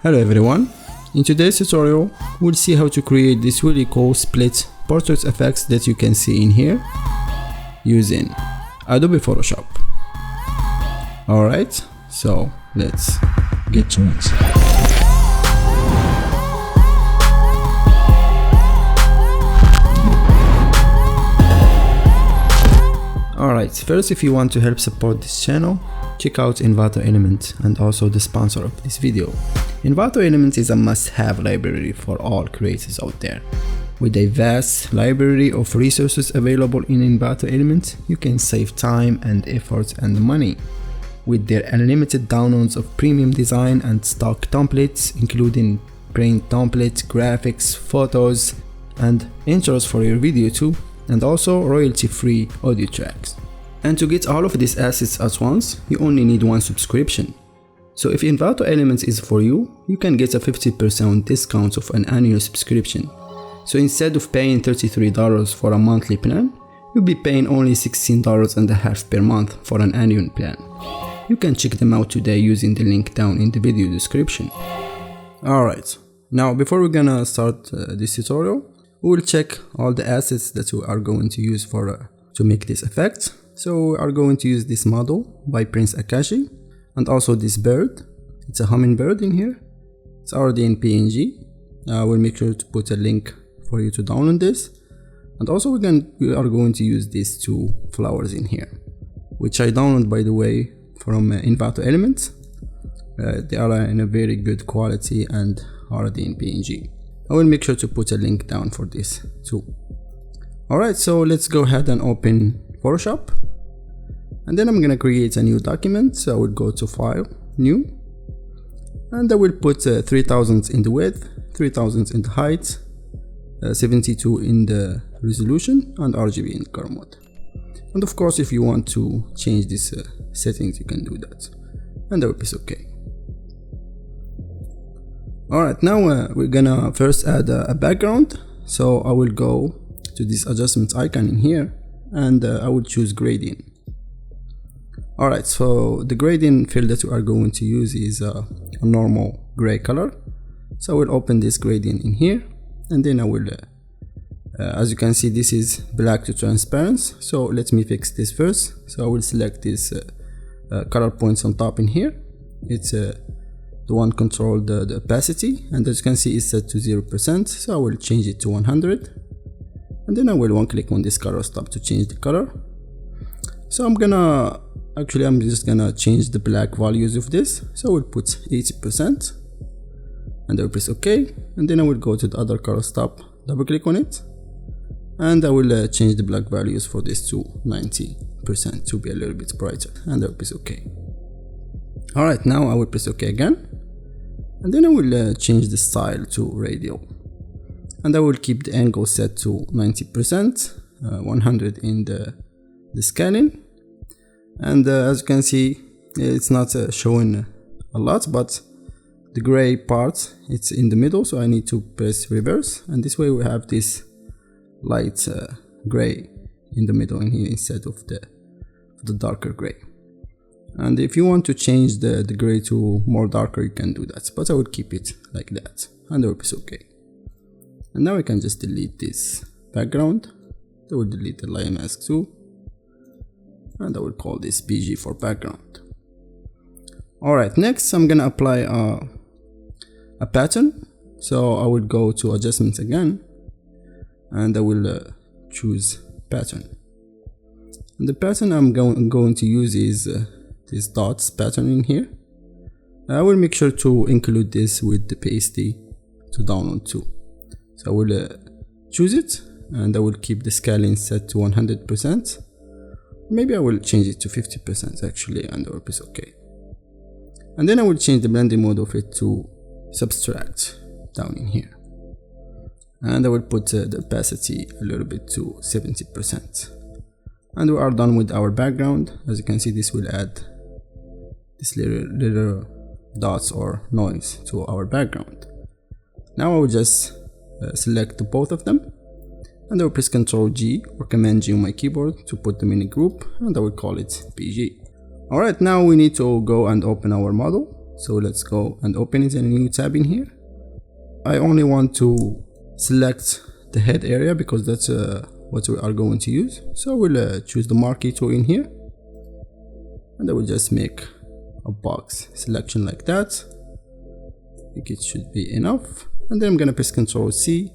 Hello everyone, in today's tutorial we'll see how to create this really cool split portrait effects that you can see in here using Adobe Photoshop. Alright, so let's get to it. Alright, first, if you want to help support this channel, check out Envato Element and also the sponsor of this video. Envato Element is a must-have library for all creators out there. With a vast library of resources available in Envato Element, you can save time and effort and money. With their unlimited downloads of premium design and stock templates, including print templates, graphics, photos, and intros for your video too, and also royalty-free audio tracks. And to get all of these assets at once, you only need one subscription. So if Envato Elements is for you, you can get a 50% discount of an annual subscription. So instead of paying $33 for a monthly plan, you'll be paying only $16.50 per month for an annual plan. You can check them out today using the link down in the video description. Alright, now before we're gonna start this tutorial, we will check all the assets that we are going to use to make this effect. So we are going to use this model by Prince Akashi, and also this bird. It's a hummingbird in here. It's already in PNG. We'll make sure to put a link for you to download this. And also we are going to use these two flowers in here, which I downloaded, by the way, from Envato Elements. They are in a very good quality and already in PNG. I will make sure to put a link down for this too. Alright, so let's go ahead and open Photoshop. And then I'm gonna create a new document. So I will go to File, New, and I will put 3000 in the width, 3000 in the height, 72 in the resolution, and RGB in color mode. And of course, if you want to change these settings, you can do that, and I will press OK. Alright, now we're gonna first add a background. So I will go to this adjustment icon in here, and I will choose gradient. Alright, so the gradient fill that we are going to use is a normal gray color. So I will open this gradient in here, and then I will, as you can see, this is black to transparent. So let me fix this first. So I will select this color points on top in here. It's the one control the opacity, and as you can see, it's set to 0%. So I will change it to 100, and then I will one click on this color stop to change the color. So I'm just gonna change the black values of this. So I will put 80%, and I will press OK, and then I will go to the other color stop, double click on it, and I will change the black values for this to 90% to be a little bit brighter, and I will press OK. Alright, now I will press OK again, and then I will change the style to radial, and I will keep the angle set to 90%, 100 in the scaling. And as you can see, it's not showing a lot, but the gray part, it's in the middle, so I need to press reverse, and this way we have this light gray in the middle in here instead of the darker gray. And if you want to change the gray to more darker, you can do that, but I will keep it like that, and I will press OK. And now I can just delete this background. I will delete the layer mask too, and I will call this BG for background. Alright, next I'm gonna apply a pattern. So I will go to adjustments again, and I will choose pattern. And the pattern I'm going to use is this dots pattern in here. I will make sure to include this with the PSD to download too. So I will choose it, and I will keep the scaling set to 100%. Maybe I will change it to 50% actually, and I will press OK. And then I will change the blending mode of it to subtract down in here. And I will put the opacity a little bit to 70%. And we are done with our background. As you can see, this will add this little dots or noise to our background. Now I will just select both of them, and I will press Ctrl G or Command G on my keyboard to put them in a group, and I will call it PG. Alright, now we need to go and open our model. So let's go and open it in a new tab in here. I only want to select the head area because that's what we are going to use. So we'll choose the marquee tool in here, and I will just make a box selection like that. I think it should be enough, and then I'm gonna press Ctrl C,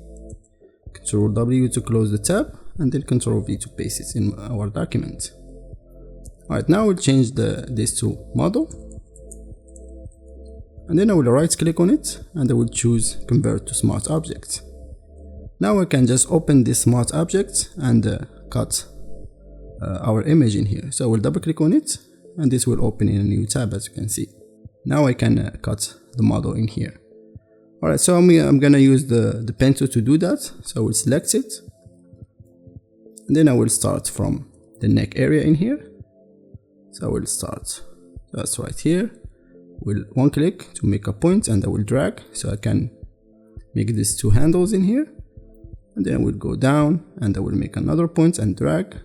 Ctrl W to close the tab, and then Ctrl V to paste it in our document. Alright, now we'll change this to model, and then I will right click on it and I will choose convert to smart object. Now I can just open this smart object and cut our image in here. So I will double click on it and this will open in a new tab, as you can see. Now I can cut the model in here. Alright, so I'm gonna use the pen tool to do that. So I will select it, and then I will start from the neck area in here. So I will start just right here. Will one click to make a point, and I will drag so I can make these two handles in here, and then I will go down and I will make another point and drag,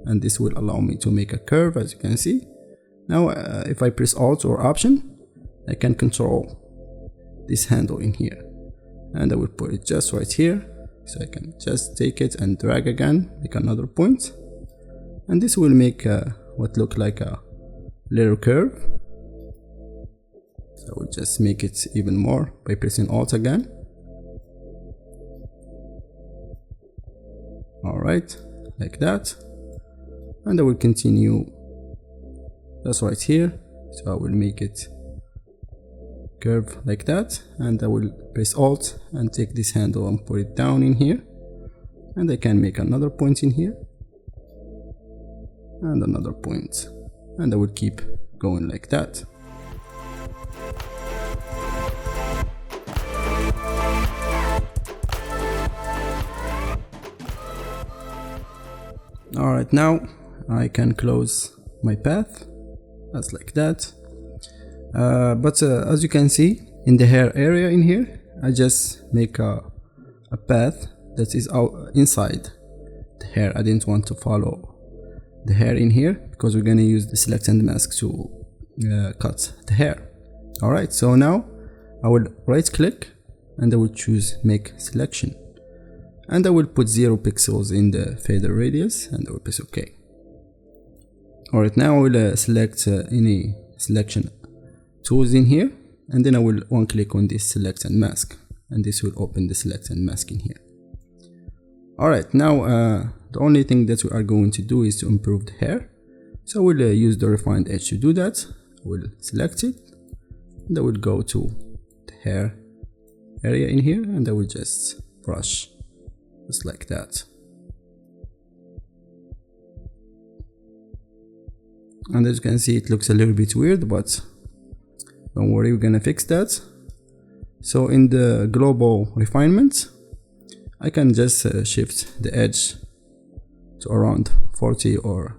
and this will allow me to make a curve, as you can see. Now if I press Alt or Option, I can control this handle in here, and I will put it just right here, so I can just take it and drag again, make another point, and this will make what look like a little curve. So I will just make it even more by pressing Alt again. Alright, like that, and I will continue just right here. So I will make it curve like that, and I will press Alt and take this handle and put it down in here, and I can make another point in here and another point, and I will keep going like that. Alright, now I can close my path as like that. But as you can see in the hair area in here, I just make a path that is out inside the hair. I didn't want to follow the hair in here because we're gonna use the select and mask to cut the hair. Alright, so now I will right click and I will choose make selection, and I will put 0 pixels in the fader radius, and I will press OK. Alright, now I will select any selection tools in here, and then I will one click on this select and mask, and this will open the select and mask in here. Alright, now the only thing that we are going to do is to improve the hair. So I will use the refined edge to do that. I will select it, and I will go to the hair area in here, and I will just brush just like that. And as you can see, it looks a little bit weird, but don't worry, we're gonna fix that. So in the global refinement, I can just shift the edge to around 40 or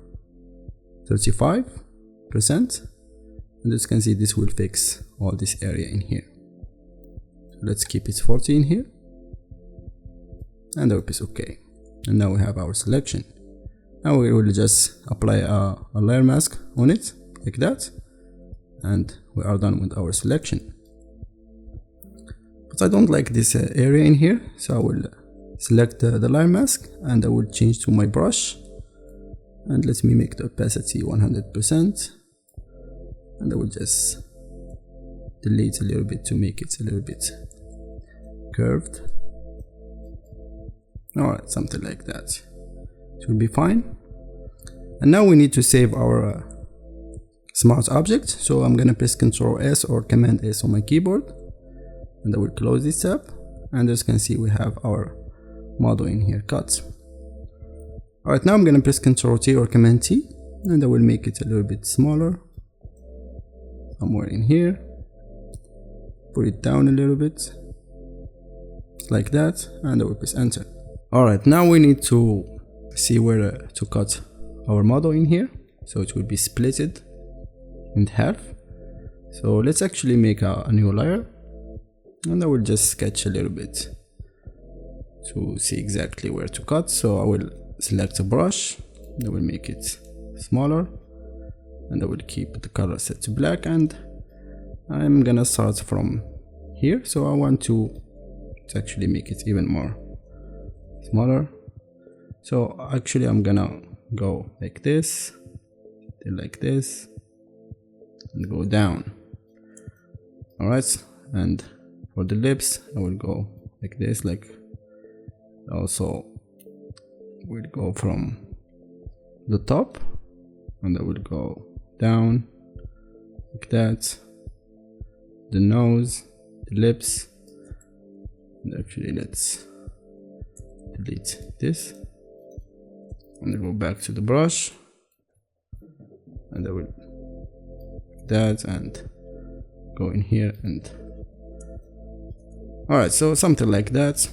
35%, and as you can see, this will fix all this area in here. So let's keep it 40 in here, and I will press OK, and now we have our selection. Now we will just apply a layer mask on it like that, and we are done with our selection. But I don't like this area in here, so I will select the layer mask, and I will change to my brush, and let me make the opacity 100%, and I will just delete a little bit to make it a little bit curved. Alright, something like that. It will be fine. And now we need to save our smart object. So I'm gonna press Ctrl S or Command S on my keyboard, and I will close this tab. And as you can see, we have our model in here cut. Alright, now I'm gonna press Ctrl T or Command T, and I will make it a little bit smaller, somewhere in here. Put it down a little bit, like that, and I will press Enter. Alright, now we need to see where to cut our model in here, so it will be splitted in half. So let's actually make a new layer, and I will just sketch a little bit to see exactly where to cut. So I will select a brush, I will make it smaller, and I will keep the color set to black, and I'm gonna start from here, so I want to actually make it even more smaller. So actually I'm gonna go like this, then like this, and go down. Alright, and for the lips I will go like this, like also will go from the top, and I will go down like that. The nose, the lips, and actually let's delete this and go back to the brush, and I will that and go in here and alright, so something like that.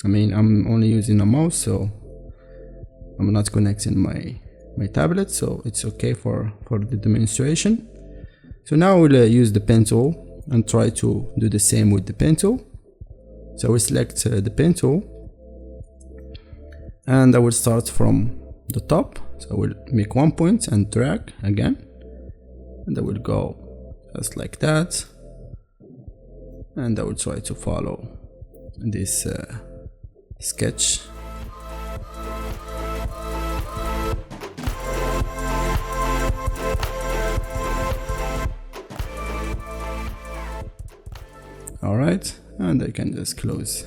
I mean, I'm only using a mouse, so I'm not connecting my tablet, so it's okay for the demonstration. So now we'll use the pen tool and try to do the same with the pen tool. So we select the pen tool, and I will start from the top. So I will make one point and drag again, and I will go just like that, and I will try to follow this sketch. Alright, and I can just close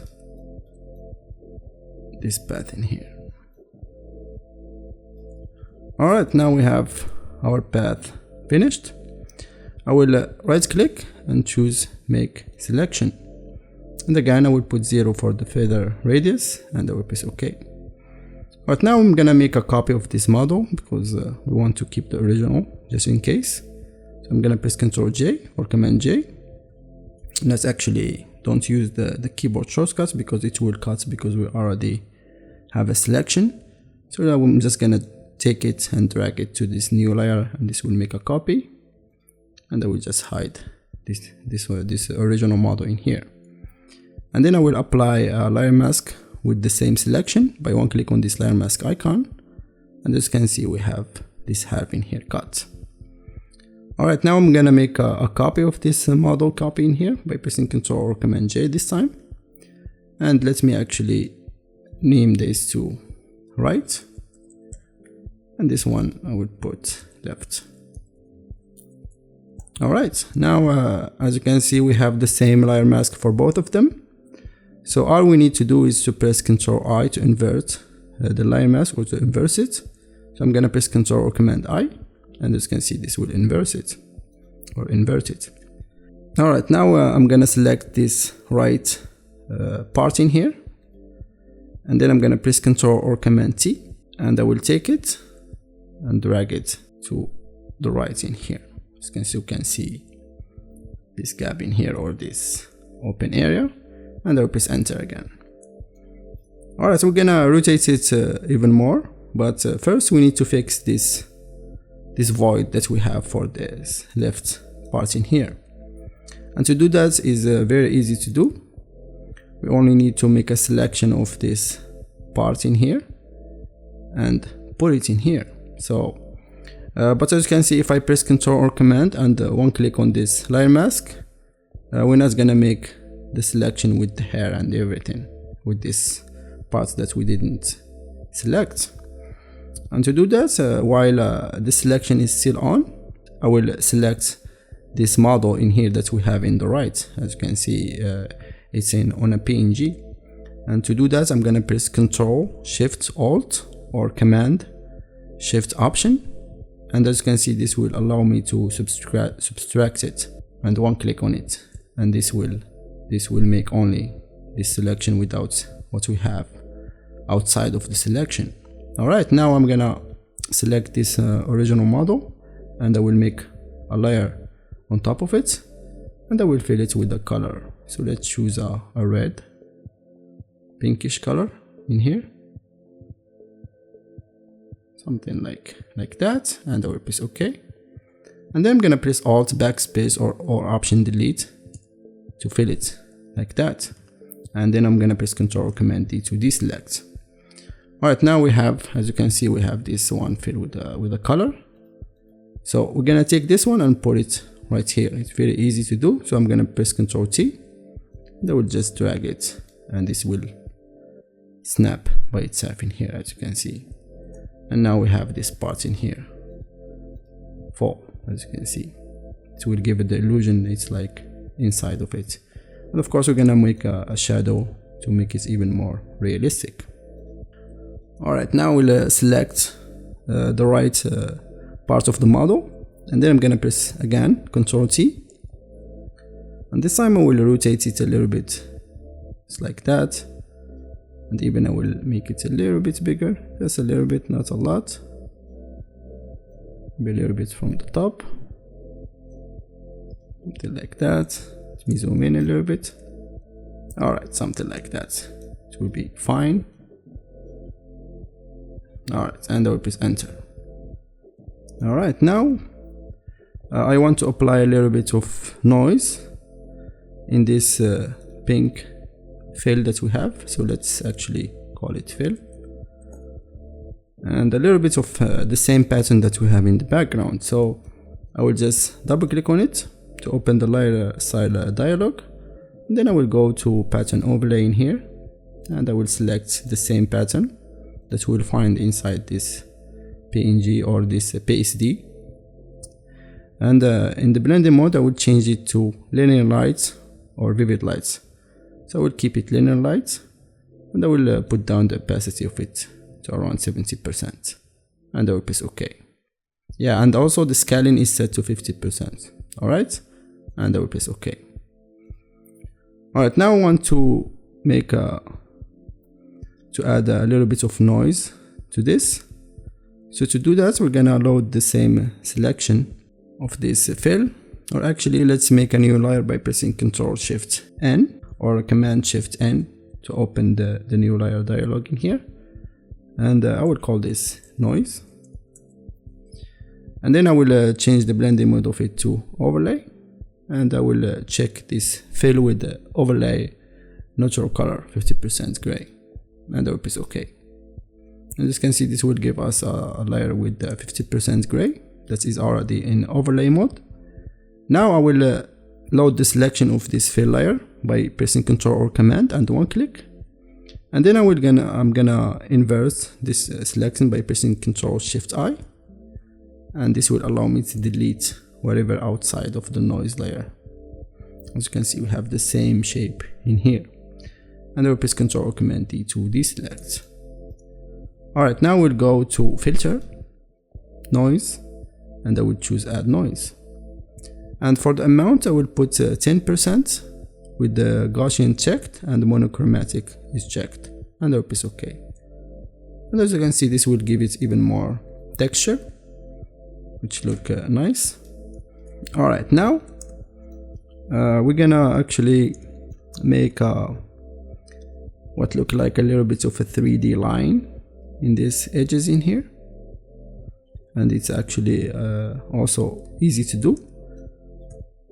this path in here. Alright, now we have our path finished. I will right click and choose make selection, and again I will put 0 for the feather radius, and I will press OK. But now I'm gonna make a copy of this model because we want to keep the original just in case. So I'm gonna press Ctrl J or Command J. Let's actually don't use the keyboard shortcuts because it will cut, because we already have a selection. So now I'm just gonna take it and drag it to this new layer, and this will make a copy, and I will just hide this original model in here. And then I will apply a layer mask with the same selection by one click on this layer mask icon, and as you can see we have this half in here cut. Alright, now I'm gonna make a copy of this model copy in here by pressing Ctrl or Command J this time. And let me actually name this to right, and this one I will put left. Alright, now as you can see we have the same layer mask for both of them. So all we need to do is to press Ctrl I to invert the layer mask, or to inverse it. So I'm gonna press Ctrl or Command I, and as you can see this will inverse it or invert it. Alright, now I'm gonna select this right part in here, and then I'm gonna press Ctrl or Command T, and I will take it and drag it to the right in here. As you can see this gap in here, or this open area, and I will press enter again. Alright, so we're gonna rotate it even more, but first we need to fix this void that we have for this left part in here. And to do that is very easy to do. We only need to make a selection of this part in here and put it in here. So but as you can see, if I press Ctrl or Command and one click on this layer mask, we're not gonna make the selection with the hair and everything, with this part that we didn't select. And to do that, while the selection is still on, I will select this model in here that we have in the right. As you can see, it's on a PNG. And to do that, I'm gonna press Ctrl Shift Alt or Command Shift Option, and as you can see this will allow me to subtract it, and one click on it, and this will make only this selection without what we have outside of the selection. Alright, now I'm gonna select this original model, and I will make a layer on top of it, and I will fill it with the color. So let's choose a red pinkish color in here, something like that, and I will press OK. And then I'm gonna press Alt Backspace or Option Delete to fill it like that, and then I'm gonna press Ctrl Command D to deselect. Alright, now we have, as you can see, we have this one filled with a color. So we're gonna take this one and put it right here. It's very easy to do. So I'm gonna press Ctrl T, and I will just drag it, and this will snap by itself in here, as you can see. And now we have this part in here, fall, as you can see. It will give it the illusion it's like inside of it. And of course we're gonna make a shadow to make it even more realistic. Alright, now we'll select the right part of the model, and then I'm gonna press again Ctrl T, and this time I will rotate it a little bit, just like that, and even I will make it a little bit bigger, just a little bit, not a lot, maybe a little bit from the top, something like that. Let me zoom in a little bit. Alright, something like that, it will be fine. Alright, and I will press enter. Alright, now I want to apply a little bit of noise in this pink fill that we have. So let's actually call it fill. And a little bit of the same pattern that we have in the background. So I will just double click on it to open the layer style dialog. And then I will go to pattern overlay in here, and I will select the same pattern that we'll find inside this PNG or this PSD. And in the blending mode I will change it to linear lights or vivid lights. So I will keep it linear lights, and I will put down the opacity of it to around 70%, and I will press OK. Yeah, and also the scaling is set to 50%. Alright, and I will press OK. Alright, now I want to make to add a little bit of noise to this. So to do that, we're gonna load the same selection of this fill, or actually let's make a new layer by pressing Ctrl Shift N or Command Shift N to open the new layer dialog in here, and I will call this noise, and then I will change the blending mode of it to overlay, and I will check this fill with the overlay natural color 50% gray, and I will press OK. And as you can see, this will give us a layer with 50% gray that is already in overlay mode. Now I will load the selection of this fill layer by pressing Ctrl or Command and one click, and then I'm gonna invert this selection by pressing Ctrl Shift I, and this will allow me to delete whatever outside of the noise layer. As you can see, we have the same shape in here, and I will press Ctrl or Command D to deselect. Alright, now we'll go to Filter, Noise, and I will choose Add Noise. And for the amount, I will put 10% with the Gaussian checked and the monochromatic is checked, and I will press OK. And as you can see, this will give it even more texture, which look nice. Alright, now we're gonna actually make what look like a little bit of a 3D line in these edges in here, and it's actually also easy to do.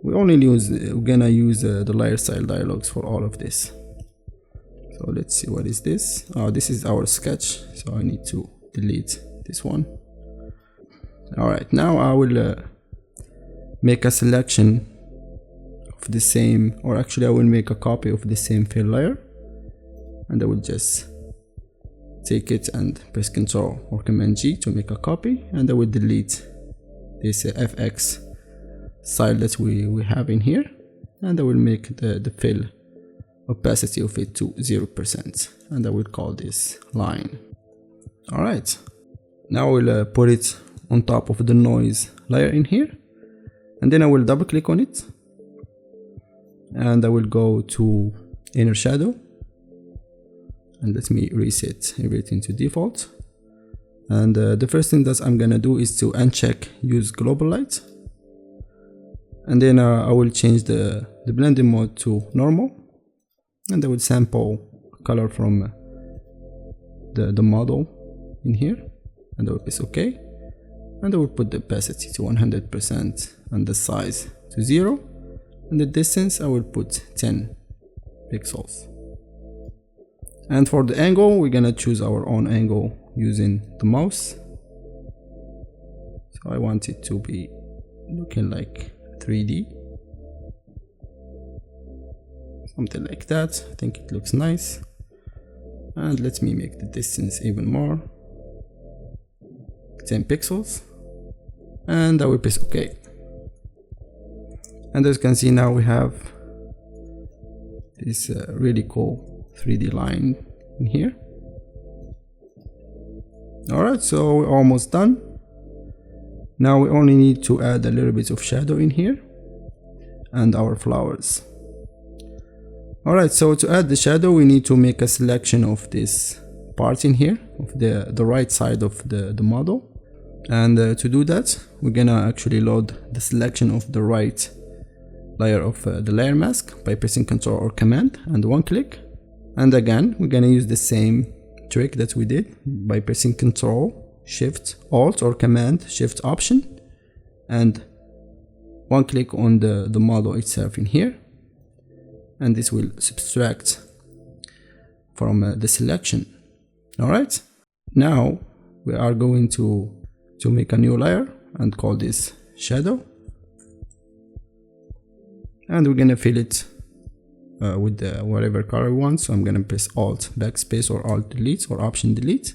We're gonna use the layer style dialogues for all of this. So let's see, what is this? Oh, this is our sketch, so I need to delete this one. Alright, now I will make a selection of the same, or actually I will make a copy of the same fill layer, and I will just take it and press Ctrl or Command G to make a copy, and I will delete this FX style that we have in here, and I will make the fill opacity of it to 0%, and I will call this line. Alright, now I will put it on top of the noise layer in here, and then I will double click on it, and I will go to inner shadow, and let me reset everything to default. And the first thing that I'm gonna do is to uncheck use global light, and then I will change the blending mode to normal, and I will sample color from the model in here, and I will press OK, and I will put the opacity to 100% and the size to 0, and the distance I will put 10 pixels. And for the angle, we're gonna choose our own angle using the mouse. So I want it to be looking like 3D, something like that. I think it looks nice. And let me make the distance even more, 10 pixels, and I will press OK. And as you can see, now we have this really cool 3D line in here. Alright, so we're almost done. Now we only need to add a little bit of shadow in here and our flowers. Alright, so to add the shadow, we need to make a selection of this part in here, of the right side of the model. And to do that, we're gonna actually load the selection of the right layer of the layer mask by pressing Ctrl or Command and one click. And again, we're gonna use the same trick that we did by pressing Ctrl, Shift, Alt or Command, Shift Option, and one click on the model itself in here. And this will subtract from the selection. Alright, now we are going to make a new layer and call this shadow. And we're gonna fill it with whatever color we want. So I'm gonna press Alt Backspace or Alt Delete or Option Delete,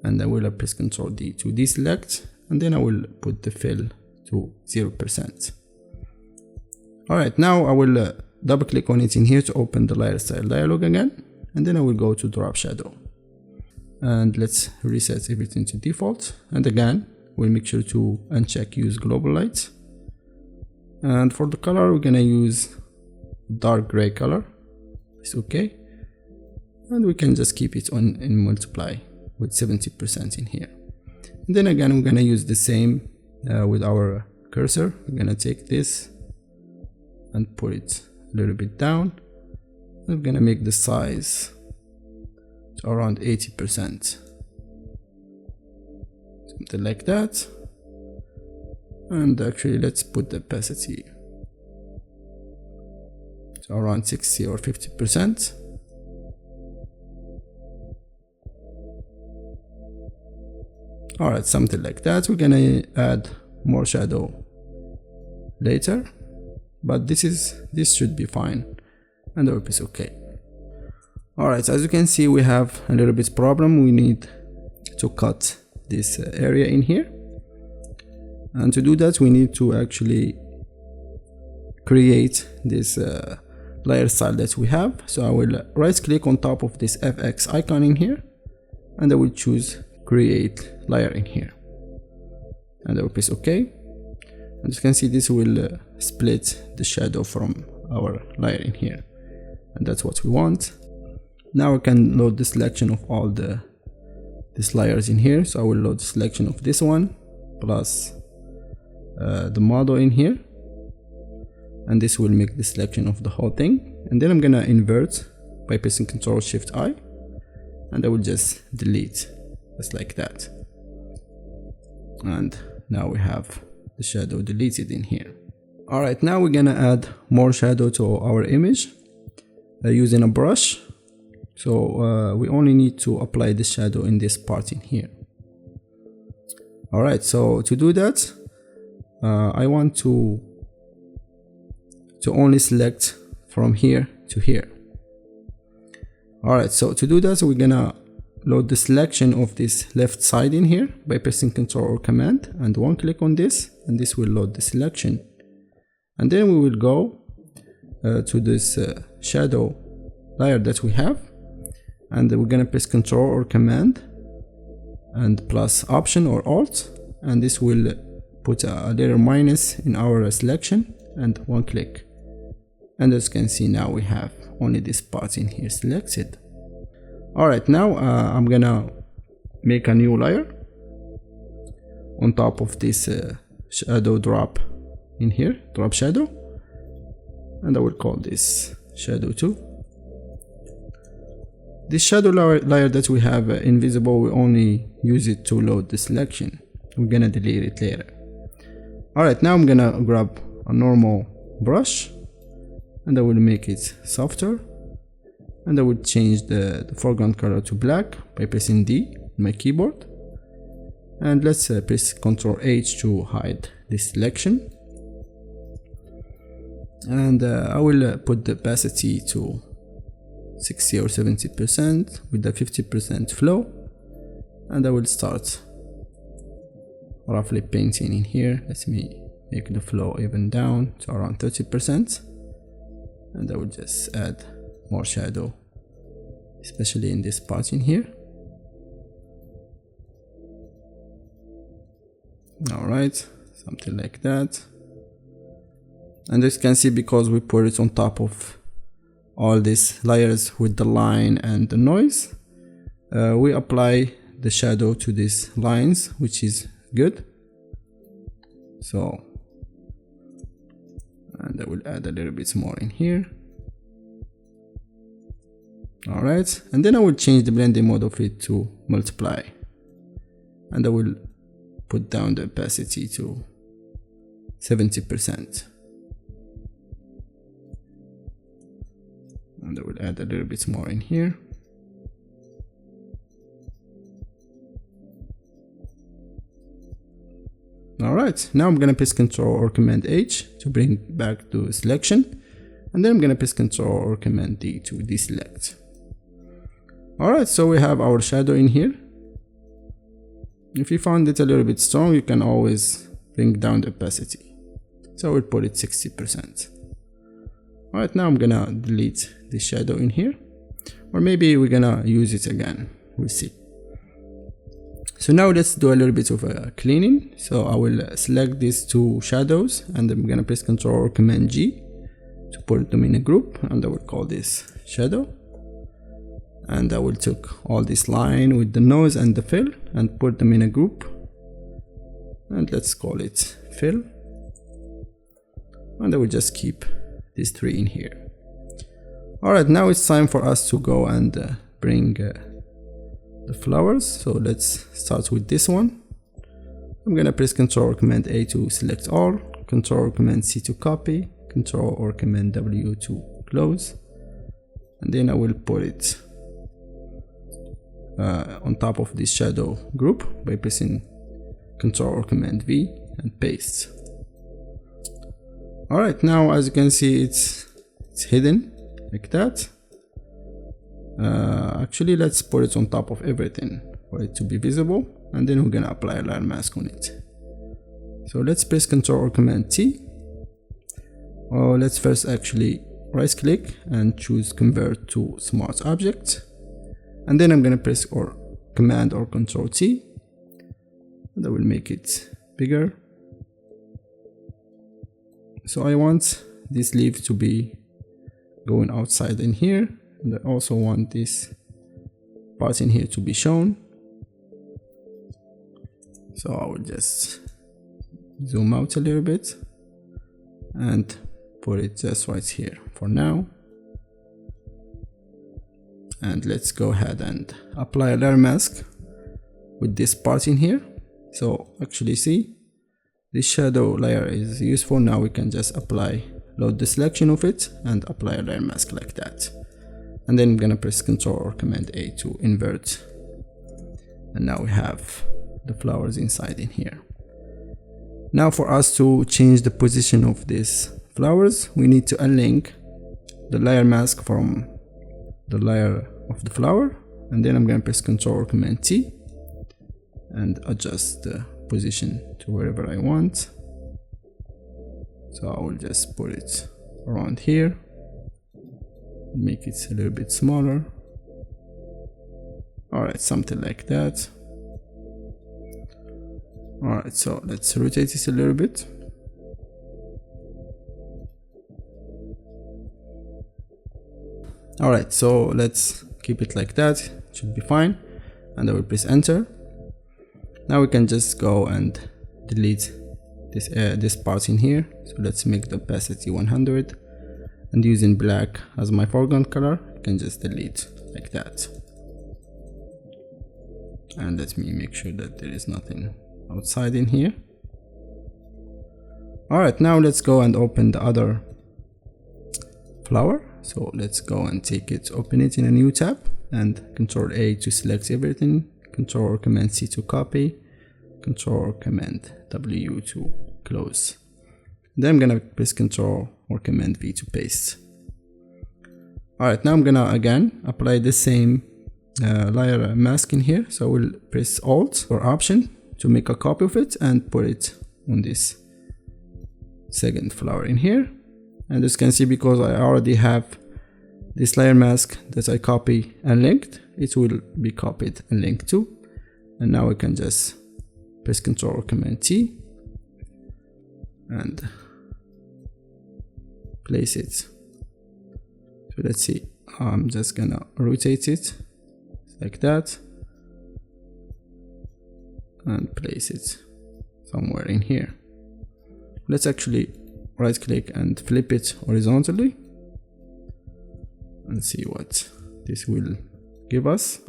and I will press Ctrl D to deselect, and then I will put the fill to 0%. Alright, now I will double click on it in here to open the layer style dialog again, and then I will go to drop shadow. And let's reset everything to default, and again we'll make sure to uncheck use global light. And for the color, we're gonna use dark gray color. It's okay, and we can just keep it on and multiply with 70% in here. And then again, we're gonna use the same with our cursor. We're gonna take this and put it a little bit down. We're gonna make the size to around 80%, something like that. And actually, let's put the opacity to around 60 or 50%. Alright, something like that. We're gonna add more shadow later, but this should be fine, and I will press OK. Alright, as you can see, we have a little bit problem. We need to cut this area in here. And to do that, we need to actually create this layer style that we have. So I will right click on top of this FX icon in here, and I will choose create layer in here, and I will press OK. And you can see this will split the shadow from our layer in here, and that's what we want. Now I can load the selection of all these layers in here. So I will load the selection of this one plus the model in here, and this will make the selection of the whole thing. And then I'm gonna invert by pressing Ctrl Shift I, and I will just delete just like that. And now we have the shadow deleted in here. Alright, now we're gonna add more shadow to our image using a brush. So we only need to apply the shadow in this part in here. Alright, so to do that, I want to only select from here to here. Alright, so to do that, we're gonna load the selection of this left side in here by pressing Ctrl or Command and one click on this, and this will load the selection. And then we will go to this shadow layer that we have, and we're gonna press Ctrl or Command and plus Option or Alt, and this will put a little minus in our selection and one click. And as you can see, now we have only this part in here selected. Alright, now I'm gonna make a new layer on top of this shadow drop in here, drop shadow, and I will call this shadow 2. This shadow layer that we have invisible, we only use it to load the selection. We're gonna delete it later. Alright, now I'm gonna grab a normal brush, and I will make it softer, and I will change the foreground color to black by pressing D on my keyboard. And let's press Ctrl H to hide this selection. and I will put the opacity to 60 or 70% with the 50% flow, and I will start roughly painting in here. Let me make the flow even down to around 30%, and I will just add more shadow, especially in this part in here. Alright, something like that. And as you can see, because we put it on top of all these layers with the line and the noise, we apply the shadow to these lines, which is good. So, and I will add a little bit more in here. Alright, and then I will change the blending mode of it to multiply, and I will put down the opacity to 70%. And I will add a little bit more in here. Alright, now I'm gonna press Ctrl or Command H to bring back to selection, and then I'm gonna press Ctrl or Command D to deselect. Alright, so we have our shadow in here. If you found it a little bit strong, you can always bring down the opacity. So we'll put it 60%. Alright, now I'm gonna delete the shadow in here, or maybe we're gonna use it again, we'll see. So now let's do a little bit of a cleaning. So I will select these two shadows, and I'm gonna press Ctrl or Command G to put them in a group, and I will call this shadow. And I will take all this line with the nose and the fill and put them in a group, and let's call it fill, and I will just keep these three in here. Alright, now it's time for us to go and bring the flowers. So let's start with this one. I'm gonna press Ctrl or Command A to select all, Ctrl or Command C to copy, Ctrl or Command W to close, and then I will put it on top of this shadow group by pressing Ctrl or Command V and paste. Alright, now as you can see, it's hidden like that. Actually, let's put it on top of everything for it to be visible, and then we're gonna apply a layer mask on it. So let's press Ctrl or Command T. Let's first actually right click and choose Convert to Smart Object, and then I'm gonna press or Command or Ctrl T, and I will make it bigger. So I want this leaf to be going outside in here, and I also want this part in here to be shown. So I will just zoom out a little bit and put it just right here for now. And let's go ahead and apply a layer mask with this part in here. So actually see, this shadow layer is useful. Now we can just load the selection of it and apply a layer mask like that. And then I'm gonna press Ctrl or Command A to invert. And now we have the flowers inside in here. Now for us to change the position of these flowers, we need to unlink the layer mask from the layer of the flower, and then I'm gonna press Ctrl or Command T and adjust the position to wherever I want. So I will just put it around here, make it a little bit smaller. Alright, something like that. Alright, so let's rotate it a little bit. Alright, so let's keep it like that, it should be fine, and I will press enter. Now we can just go and delete this part in here. So let's make the opacity 100, and using black as my foreground color, I can just delete like that. And let me make sure that there is nothing outside in here. Alright, now let's go and open the other flower. So let's go and take it, open it in a new tab, and Ctrl A to select everything, Ctrl or Command C to copy, Ctrl or Command W to close. Then I'm gonna press Ctrl or Command V to paste. Alright, now I'm gonna again apply the same layer mask in here. So I will press Alt or Option to make a copy of it and put it on this second flower in here. And as you can see, because I already have this layer mask that I copy and linked, it will be copied and linked too. And now I can just press Ctrl or Command T and place it. So let's see, I'm just gonna rotate it like that and place it somewhere in here. Let's actually right click and flip it horizontally and see what this will give us.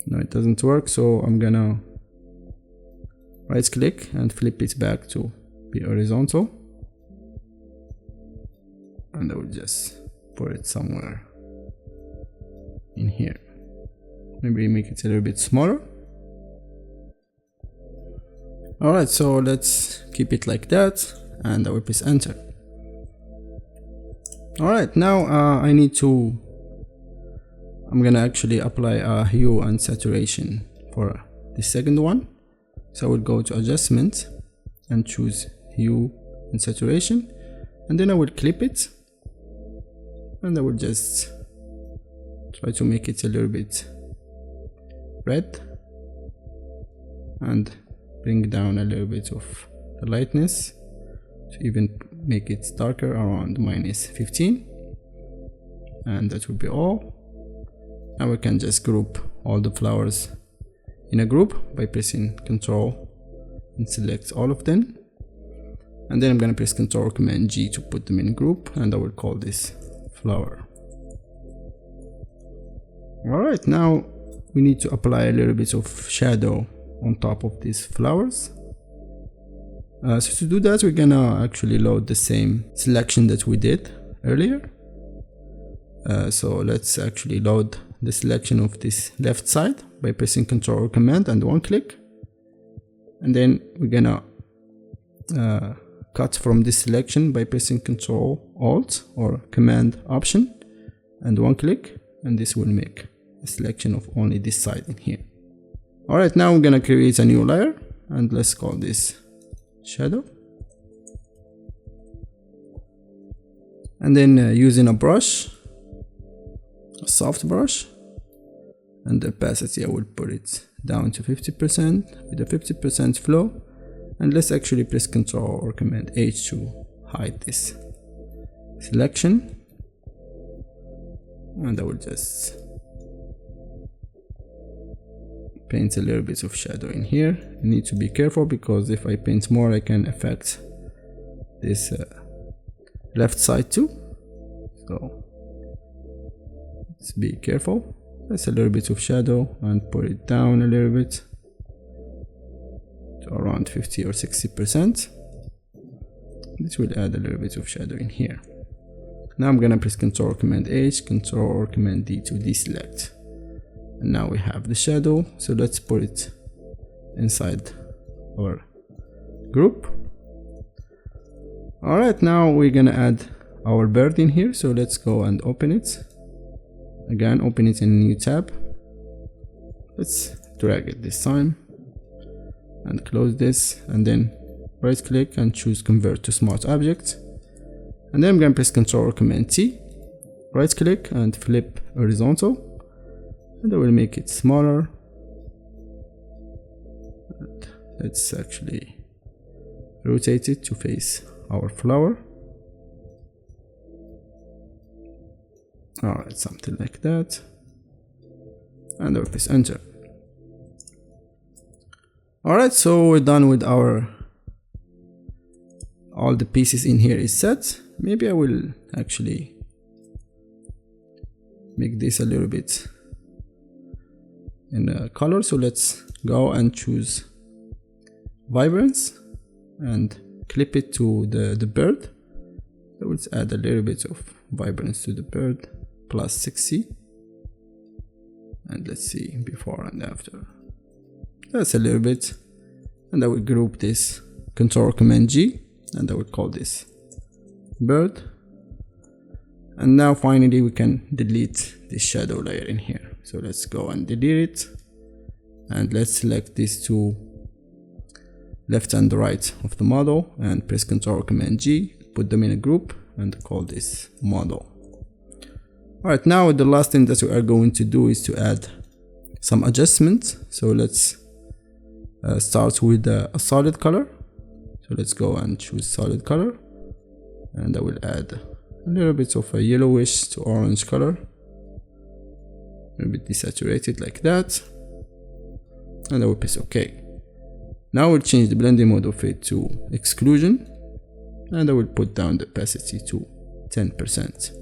No, it doesn't work, so I'm gonna right click and flip it back to be horizontal, and I will just put it somewhere in here. Maybe make it a little bit smaller. Alright, so let's keep it like that, and I will press enter. Alright, now I'm gonna actually apply a hue and saturation for the second one. So I will go to adjustment and choose hue and saturation, and then I will clip it, and I will just try to make it a little bit red and bring down a little bit of the lightness to even make it darker, around -15, and that will be all. Now we can just group all the flowers in a group by pressing Ctrl and select all of them, and then I'm gonna press Ctrl Command G to put them in group, and I will call this flower. Alright, now we need to apply a little bit of shadow on top of these flowers. So to do that, we're gonna actually load the same selection that we did earlier. So let's actually load the selection of this left side by pressing Ctrl or Command and one click, and then we're gonna cut from this selection by pressing Ctrl Alt or Command Option and one click, and this will make a selection of only this side in here. Alright, now we're gonna create a new layer, and let's call this shadow, and then using a brush, a soft brush, and the opacity I will put it down to 50% with a 50% flow, and let's actually press Ctrl or Command H to hide this selection, and I will just paint a little bit of shadow in here. I need to be careful because if I paint more I can affect this left side too, so let's be careful. That's a little bit of shadow and put it down a little bit to around 50 or 60%. This will add a little bit of shadow in here. Now I'm gonna press Ctrl Command H, Ctrl or Command D to deselect. And now we have the shadow, so let's put it inside our group. Alright, now we're gonna add our bird in here, so let's go and open it. Again, open it in a new tab. Let's drag it this time and close this, and then right click and choose Convert to Smart Object. And then I'm gonna press Ctrl or Command T, right click and flip horizontal. And I will make it smaller. And let's actually rotate it to face our flower. Alright, something like that. And I will press enter. Alright, so we're done with all the pieces in here is set. Maybe I will actually make this a little bit in color, so let's go and choose vibrance and clip it to the bird. So let's add a little bit of vibrance to the bird, plus 60, and let's see before and after. That's a little bit, and I will group this, Ctrl Command G, and I will call this Hummingbird. And now finally we can delete this shadow layer in here. So let's go and delete it, and let's select these two, left and right of the model, and press Ctrl Command G, put them in a group and call this model. Alright, now the last thing that we are going to do is to add some adjustments. So let's start with a solid color. So let's go and choose solid color, and I will add a little bit of a yellowish to orange color, a little bit desaturated like that, and I will press OK. Now we'll change the blending mode of it to exclusion, and I will put down the opacity to 10%.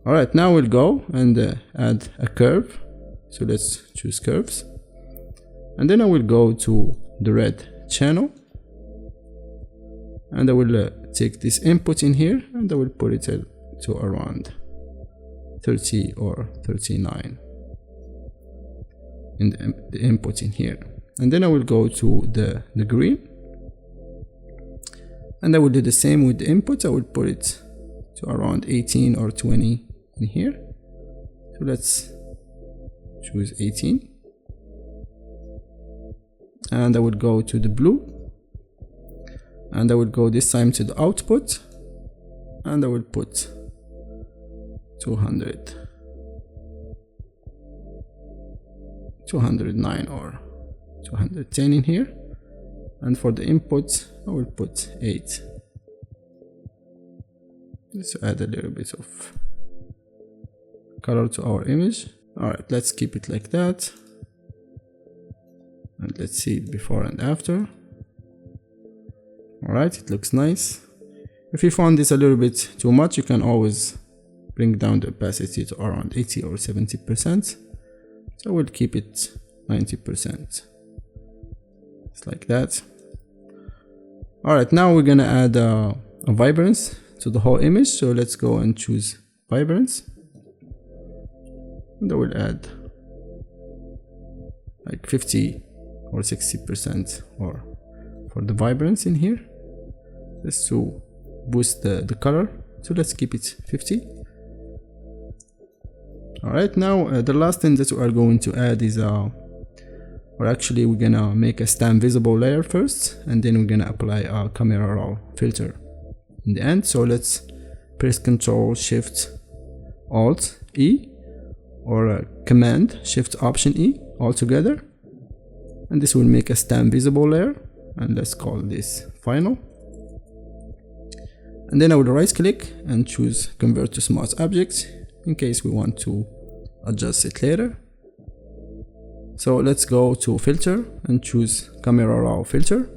Alright, now we'll go and add a curve. So let's choose curves, and then I will go to the red channel, and I will take this input in here, and I will put it to around 30 or 39 in the input in here. And then I will go to the green, and I will do the same with the input. I will put it to around 18 or 20 in here. So let's choose 18, and I will go to the blue, and I will go this time to the output, and I will put 209 or 210 in here, and for the input I will put 8. Let's add a little bit of color to our image. Alright, let's keep it like that, and let's see it before and after. Alright, it looks nice. If you found this a little bit too much, you can always bring down the opacity to around 80 or 70%. So we'll keep it 90%. It's like that. Alright, now we're gonna add a vibrance to the whole image. So let's go and choose vibrance, and I will add like 50 or 60% or for the vibrance in here, just to boost the color. So let's keep it 50. Alright, now the last thing that we are going to add is or actually we're gonna make a stamp visible layer first, and then we're gonna apply a camera raw filter in the end. So let's press Ctrl Shift Alt E, or Command Shift Option E all together, and this will make a stamp visible layer, and let's call this final. And then I will right click and choose Convert to Smart Object in case we want to adjust it later. So let's go to Filter and choose Camera Raw Filter.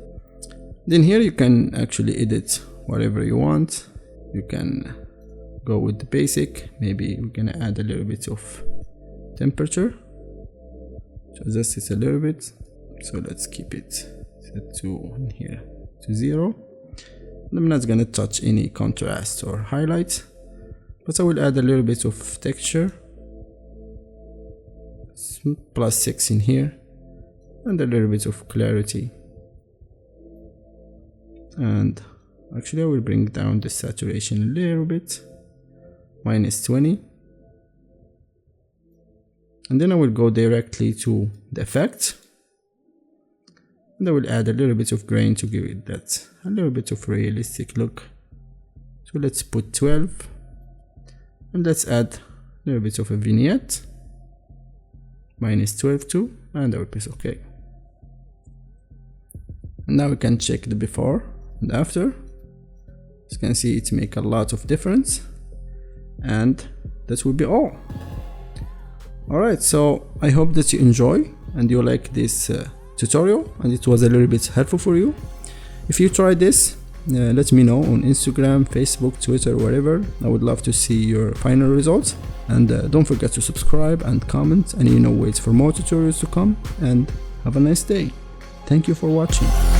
Then here you can actually edit whatever you want. You can go with the basic. Maybe we're gonna add a little bit of temperature to adjust it a little bit. So let's keep it set to in here to 0. I'm not gonna touch any contrast or highlight, but I will add a little bit of texture, +6 in here, and a little bit of clarity. And actually I will bring down the saturation a little bit, -20. And then I will go directly to the effect, and I will add a little bit of grain to give it that a little bit of realistic look. So let's put 12, and let's add a little bit of a vignette, -12 too, and I will press OK. And now we can check the before and after. As you can see, it makes a lot of difference, and that will be all. Alright, so I hope that you enjoy and you like this tutorial and it was a little bit helpful for you. If you try this, let me know on Instagram, Facebook, Twitter, wherever. I would love to see your final results, and don't forget to subscribe and comment, and wait for more tutorials to come, and have a nice day. Thank you for watching.